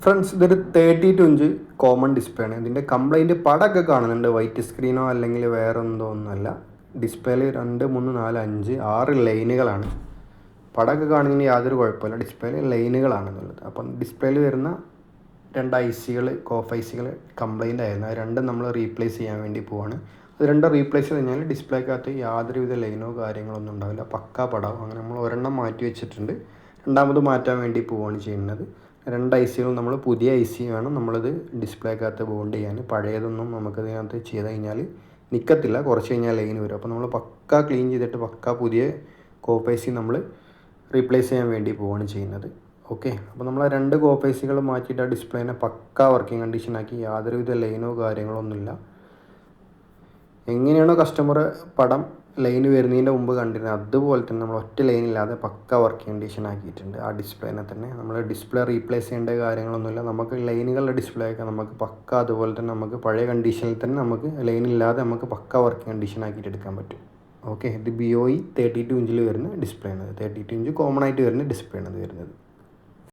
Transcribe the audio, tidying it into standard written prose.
Friends, ഇതൊരു 32 inch common display ആണ്. ഇതിൻ്റെ കംപ്ലൈൻറ്റ് പടമൊക്കെ കാണുന്നുണ്ട്. വൈറ്റ് സ്ക്രീനോ അല്ലെങ്കിൽ വേറെ എന്തോ ഒന്നുമല്ല. ഡിസ്പ്ലേയിൽ 2, 3, 4, 5, 6 ലൈനുകളാണ്. പടമൊക്കെ കാണുന്നതിന് യാതൊരു കുഴപ്പമില്ല. ഡിസ്പ്ലേയിൽ ലൈനുകളാണെന്നുള്ളത്. അപ്പം ഡിസ്പ്ലേയിൽ വരുന്ന 2 ഐസികൾ, കോഫ് ഐസികൾ കംപ്ലൈൻ്റ് ആയിരുന്നു. അത് രണ്ടും നമ്മൾ റീപ്ലേസ് ചെയ്യാൻ വേണ്ടി പോവാണ്. അത് രണ്ടും റീപ്ലേസ് ചെയ്ത് കഴിഞ്ഞാൽ ഡിസ്പ്ലേക്കകത്ത് യാതൊരുവിധ ലൈനോ കാര്യങ്ങളൊന്നും ഉണ്ടാവില്ല. പക്കാ പടം. അങ്ങനെ നമ്മൾ ഒരെണ്ണം മാറ്റി വെച്ചിട്ടുണ്ട്. രണ്ടാമത് മാറ്റാൻ വേണ്ടി പോവുകയാണ് ചെയ്യുന്നത്. 2 ഐസികൾ നമ്മൾ പുതിയ ഐസി വേണം നമ്മളിത് ഡിസ്പ്ലേക്കകത്ത് ബോണ്ട് ചെയ്യാൻ. പഴയതൊന്നും നമുക്കതിനകത്ത് ചെയ്ത് കഴിഞ്ഞാൽ നിൽക്കത്തില്ല. കുറച്ച് കഴിഞ്ഞാൽ ലൈൻ വരും. അപ്പോൾ നമ്മൾ പക്കാ ക്ലീൻ ചെയ്തിട്ട് പക്കാ പുതിയ കോപ്പ് ഐസി നമ്മൾ റീപ്ലേസ് ചെയ്യാൻ വേണ്ടി പോവുകയാണ് ചെയ്യുന്നത്. ഓക്കെ, അപ്പോൾ നമ്മൾ 2 കോപ്പ് ഐസികൾ മാറ്റിയിട്ട് ആ ഡിസ്പ്ലേനെ പക്കാ വർക്കിംഗ് കണ്ടീഷനാക്കി. യാതൊരുവിധ ലൈനോ കാര്യങ്ങളോ ഒന്നുമില്ല. എങ്ങനെയാണോ കസ്റ്റമർ പടം ലൈന് വരുന്നതിൻ്റെ മുമ്പ് കണ്ടിരുന്നത് അതുപോലെ തന്നെ നമ്മൾ ഒറ്റ ലൈനില്ലാതെ പക്ക വർക്കിംഗ് കണ്ടീഷൻ ആക്കിയിട്ടുണ്ട്. ആ ഡിസ്പ്ലേനെ തന്നെ നമ്മൾ ഡിസ്പ്ലേ റീപ്ലേസ് ചെയ്യേണ്ട കാര്യങ്ങളൊന്നുമില്ല. നമുക്ക് ലൈനുകളുടെ ഡിസ്പ്ലേ ഒക്കെ നമുക്ക് പക്ക അതുപോലെ തന്നെ നമുക്ക് പഴയ കണ്ടീഷനിൽ തന്നെ നമുക്ക് ലൈനില്ലാതെ നമുക്ക് പക്ക വർക്കിംഗ് കണ്ടീഷൻ ആക്കിയിട്ട് എടുക്കാൻ പറ്റും. ഓക്കെ, ഇത് BOE 32 ഇഞ്ചിൽ വരുന്ന ഡിസ്പ്ലേ ആണ്. 32 ഇഞ്ച് കോമൺ ആയിട്ട് വരുന്ന ഡിസ്പ്ലേ ആണ് ഇത് വരുന്നത്.